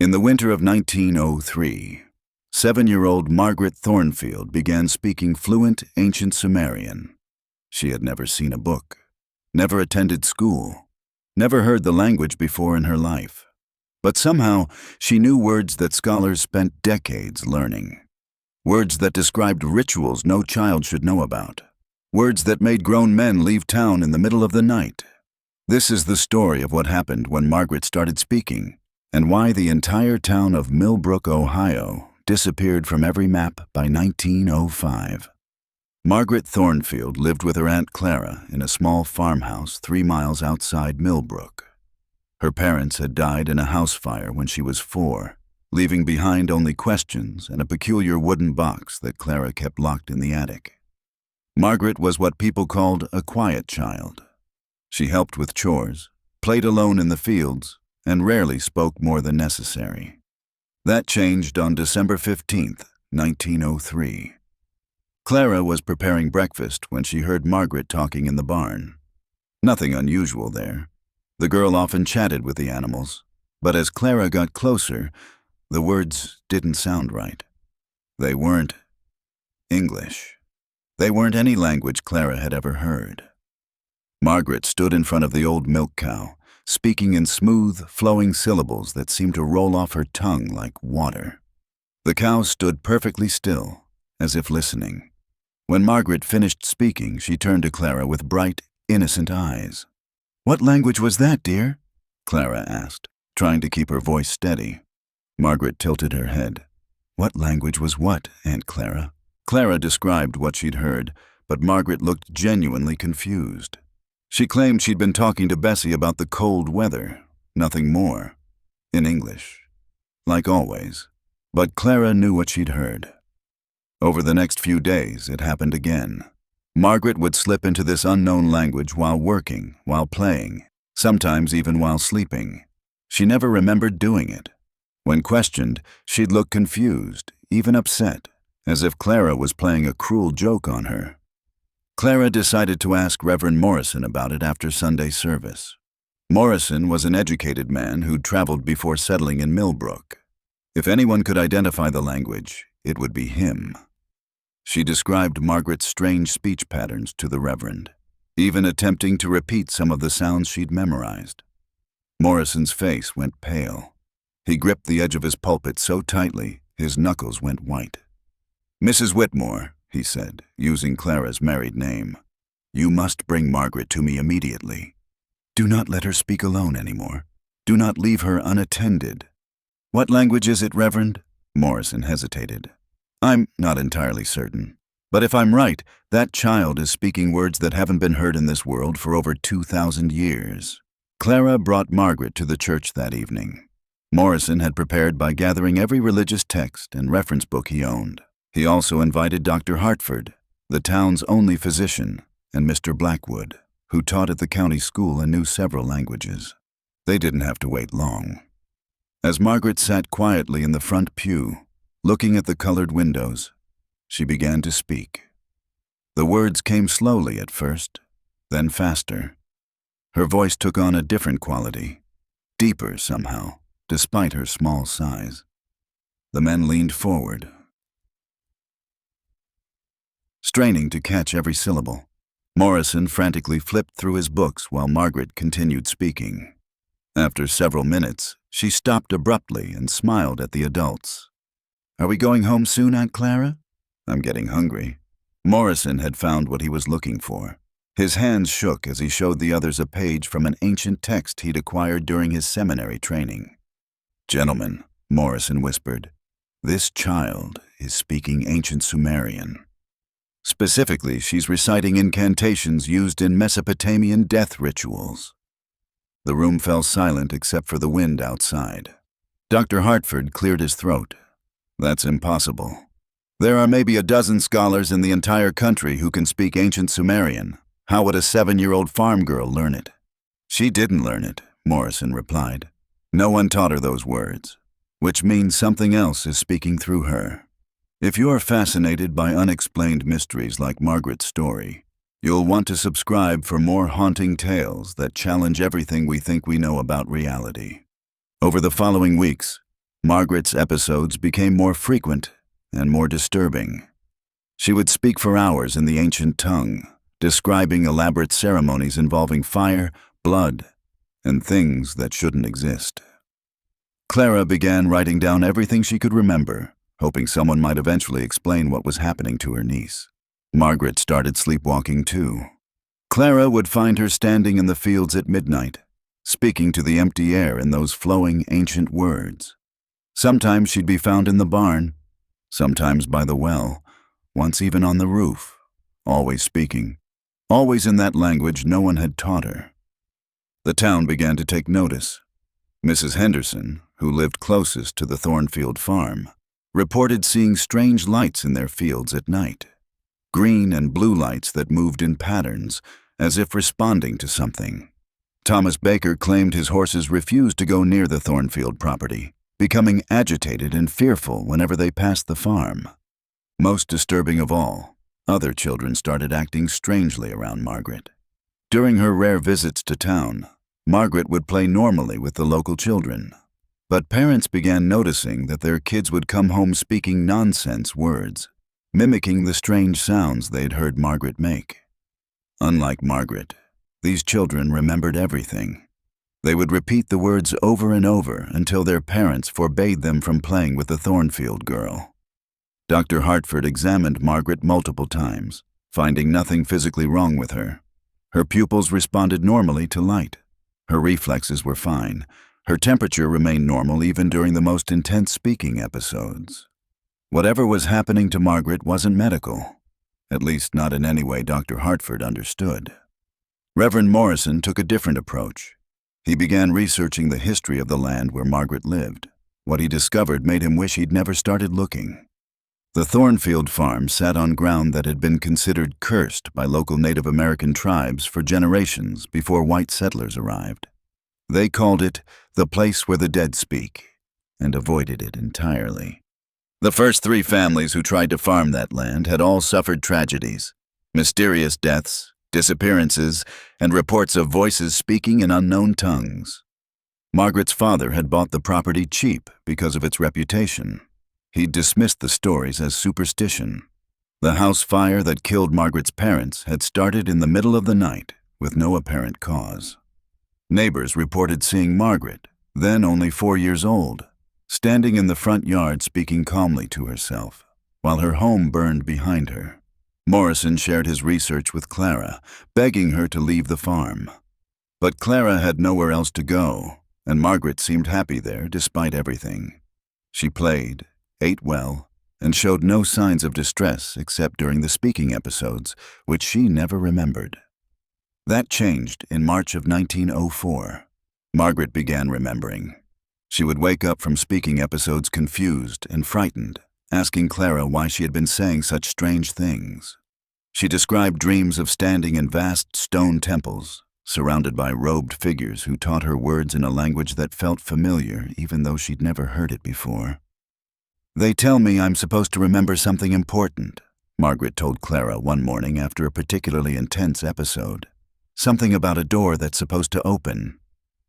In the winter of 1903, 7-year-old Margaret Thornfield began speaking fluent ancient Sumerian. She had never seen a book, never attended school, never heard the language before in her life. But somehow she knew words that scholars spent decades learning. Words that described rituals no child should know about. Words that made grown men leave town in the middle of the night. This is the story of what happened when Margaret started speaking, and why the entire town of Millbrook, Ohio, disappeared from every map by 1905. Margaret Thornfield lived with her Aunt Clara in a small farmhouse 3 miles outside Millbrook. Her parents had died in a house fire when she was 4, leaving behind only questions and a peculiar wooden box that Clara kept locked in the attic. Margaret was what people called a quiet child. She helped with chores, played alone in the fields, and rarely spoke more than necessary. That changed on December 15th, 1903. Clara was preparing breakfast when she heard Margaret talking in the barn. Nothing unusual there. The girl often chatted with the animals, but as Clara got closer, the words didn't sound right. They weren't English. They weren't any language Clara had ever heard. Margaret stood in front of the old milk cow, speaking in smooth, flowing syllables that seemed to roll off her tongue like water. The cow stood perfectly still, as if listening. When Margaret finished speaking, she turned to Clara with bright, innocent eyes. "What language was that, dear?" Clara asked, trying to keep her voice steady. Margaret tilted her head. "What language was what, Aunt Clara?" Clara described what she'd heard, but Margaret looked genuinely confused. She claimed she'd been talking to Bessie about the cold weather, nothing more, in English, like always. But Clara knew what she'd heard. Over the next few days, it happened again. Margaret would slip into this unknown language while working, while playing, sometimes even while sleeping. She never remembered doing it. When questioned, she'd look confused, even upset, as if Clara was playing a cruel joke on her. Clara decided to ask Reverend Morrison about it after Sunday service. Morrison was an educated man who'd traveled before settling in Millbrook. If anyone could identify the language, it would be him. She described Margaret's strange speech patterns to the Reverend, even attempting to repeat some of the sounds she'd memorized. Morrison's face went pale. He gripped the edge of his pulpit so tightly, his knuckles went white. "Mrs. Whitmore," he said, using Clara's married name, "you must bring Margaret to me immediately. Do not let her speak alone anymore. Do not leave her unattended." "What language is it, Reverend?" Morrison hesitated. "I'm not entirely certain. But if I'm right, that child is speaking words that haven't been heard in this world for over 2,000 years. Clara brought Margaret to the church that evening. Morrison had prepared by gathering every religious text and reference book he owned. He also invited Dr. Hartford, the town's only physician, and Mr. Blackwood, who taught at the county school and knew several languages. They didn't have to wait long. As Margaret sat quietly in the front pew, looking at the colored windows, she began to speak. The words came slowly at first, then faster. Her voice took on a different quality, deeper somehow, despite her small size. The men leaned forward, straining to catch every syllable. Morrison frantically flipped through his books while Margaret continued speaking. After several minutes, she stopped abruptly and smiled at the adults. "Are we going home soon, Aunt Clara?" "I'm getting hungry." Morrison had found what he was looking for. His hands shook as he showed the others a page from an ancient text he'd acquired during his seminary training. "Gentlemen," Morrison whispered, "this child is speaking ancient Sumerian. Specifically, she's reciting incantations used in Mesopotamian death rituals." The room fell silent except for the wind outside. Dr. Hartford cleared his throat. "That's impossible. There are maybe a dozen scholars in the entire country who can speak ancient Sumerian. How would a 7-year-old farm girl learn it?" "She didn't learn it," Morrison replied. "No one taught her those words, which means something else is speaking through her. If you're fascinated by unexplained mysteries like Margaret's story, you'll want to subscribe for more haunting tales that challenge everything we think we know about reality. Over the following weeks, Margaret's episodes became more frequent and more disturbing. She would speak for hours in the ancient tongue, describing elaborate ceremonies involving fire, blood, and things that shouldn't exist. Clara began writing down everything she could remember, hoping someone might eventually explain what was happening to her niece. Margaret started sleepwalking too. Clara would find her standing in the fields at midnight, speaking to the empty air in those flowing ancient words. Sometimes she'd be found in the barn, sometimes by the well, once even on the roof, always speaking, always in that language no one had taught her. The town began to take notice. Mrs. Henderson, who lived closest to the Thornfield farm, reported seeing strange lights in their fields at night. Green and blue lights that moved in patterns, as if responding to something. Thomas Baker claimed his horses refused to go near the Thornfield property, becoming agitated and fearful whenever they passed the farm. Most disturbing of all, other children started acting strangely around Margaret. During her rare visits to town, Margaret would play normally with the local children, but parents began noticing that their kids would come home speaking nonsense words, mimicking the strange sounds they'd heard Margaret make. Unlike Margaret, these children remembered everything. They would repeat the words over and over until their parents forbade them from playing with the Thornfield girl. Dr. Hartford examined Margaret multiple times, finding nothing physically wrong with her. Her pupils responded normally to light. Her reflexes were fine. Her temperature remained normal even during the most intense speaking episodes. Whatever was happening to Margaret wasn't medical, at least not in any way Dr. Hartford understood. Reverend Morrison took a different approach. He began researching the history of the land where Margaret lived. What he discovered made him wish he'd never started looking. The Thornfield farm sat on ground that had been considered cursed by local Native American tribes for generations before white settlers arrived. They called it the place where the dead speak, and avoided it entirely. The first 3 families who tried to farm that land had all suffered tragedies, mysterious deaths, disappearances, and reports of voices speaking in unknown tongues. Margaret's father had bought the property cheap because of its reputation. He dismissed the stories as superstition. The house fire that killed Margaret's parents had started in the middle of the night with no apparent cause. Neighbors reported seeing Margaret, then only 4 years old, standing in the front yard speaking calmly to herself, while her home burned behind her. Morrison shared his research with Clara, begging her to leave the farm. But Clara had nowhere else to go, and Margaret seemed happy there despite everything. She played, ate well, and showed no signs of distress except during the speaking episodes, which she never remembered. That changed in March of 1904. Margaret began remembering. She would wake up from speaking episodes confused and frightened, asking Clara why she had been saying such strange things. She described dreams of standing in vast stone temples, surrounded by robed figures who taught her words in a language that felt familiar even though she'd never heard it before. "They tell me I'm supposed to remember something important," Margaret told Clara one morning after a particularly intense episode. "Something about a door that's supposed to open.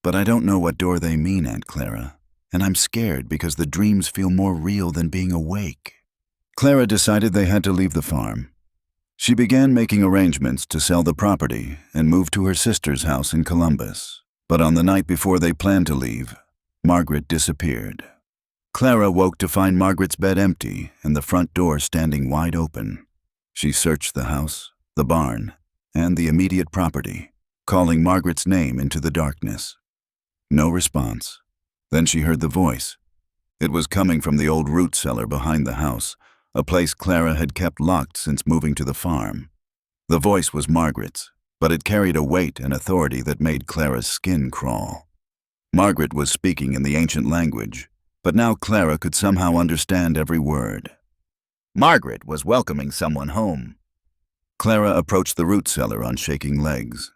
But I don't know what door they mean, Aunt Clara, and I'm scared because the dreams feel more real than being awake." Clara decided they had to leave the farm. She began making arrangements to sell the property and move to her sister's house in Columbus. But on the night before they planned to leave, Margaret disappeared. Clara woke to find Margaret's bed empty and the front door standing wide open. She searched the house, the barn, and the immediate property, calling Margaret's name into the darkness. No response. Then she heard the voice. It was coming from the old root cellar behind the house, a place Clara had kept locked since moving to the farm. The voice was Margaret's, but it carried a weight and authority that made Clara's skin crawl. Margaret was speaking in the ancient language, but now Clara could somehow understand every word. Margaret was welcoming someone home. Clara approached the root cellar on shaking legs.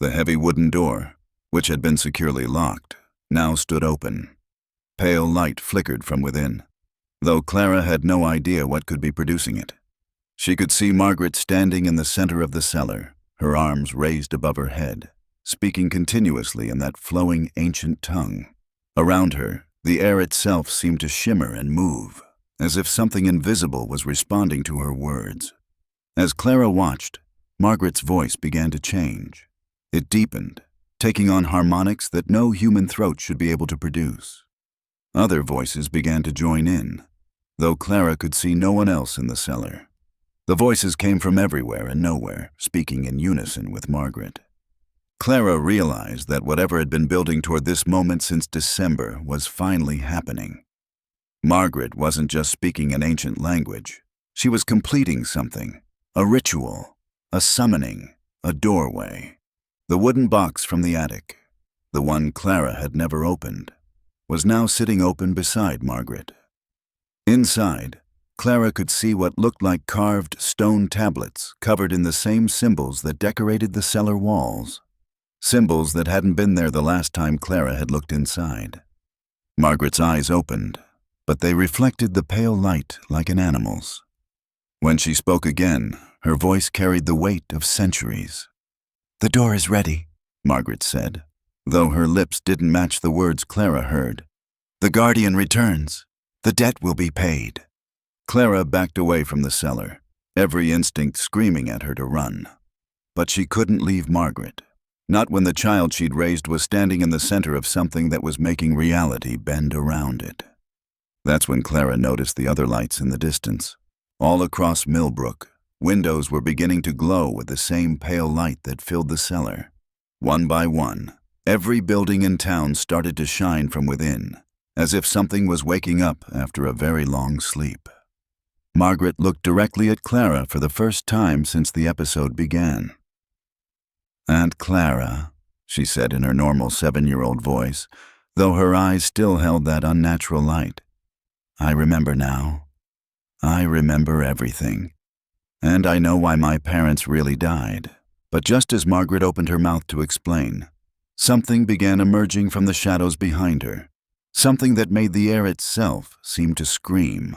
The heavy wooden door, which had been securely locked, now stood open. Pale light flickered from within, though Clara had no idea what could be producing it. She could see Margaret standing in the center of the cellar, her arms raised above her head, speaking continuously in that flowing ancient tongue. Around her, The air itself seemed to shimmer and move, as if something invisible was responding to her words. As Clara watched, Margaret's voice began to change. It deepened, taking on harmonics that no human throat should be able to produce. Other voices began to join in, though Clara could see no one else in the cellar. The voices came from everywhere and nowhere, speaking in unison with Margaret. Clara realized that whatever had been building toward this moment since December was finally happening. Margaret wasn't just speaking an ancient language. She was completing something, a ritual, a summoning, a doorway. The wooden box from the attic, the one Clara had never opened, was now sitting open beside Margaret. Inside, Clara could see what looked like carved stone tablets covered in the same symbols that decorated the cellar walls. Symbols that hadn't been there the last time Clara had looked inside. Margaret's eyes opened, but they reflected the pale light like an animal's. When she spoke again, her voice carried the weight of centuries. "The door is ready," Margaret said, though her lips didn't match the words Clara heard. "The guardian returns. The debt will be paid." Clara backed away from the cellar, every instinct screaming at her to run. But she couldn't leave Margaret, not when the child she'd raised was standing in the center of something that was making reality bend around it. That's when Clara noticed the other lights in the distance. All across Millbrook, windows were beginning to glow with the same pale light that filled the cellar. One by one, every building in town started to shine from within, as if something was waking up after a very long sleep. Margaret looked directly at Clara for the first time since the episode began. "Aunt Clara," she said in her normal 7-year-old voice, though her eyes still held that unnatural light. "I remember now. I remember everything. And I know why my parents really died." But just as Margaret opened her mouth to explain, something began emerging from the shadows behind her, something that made the air itself seem to scream.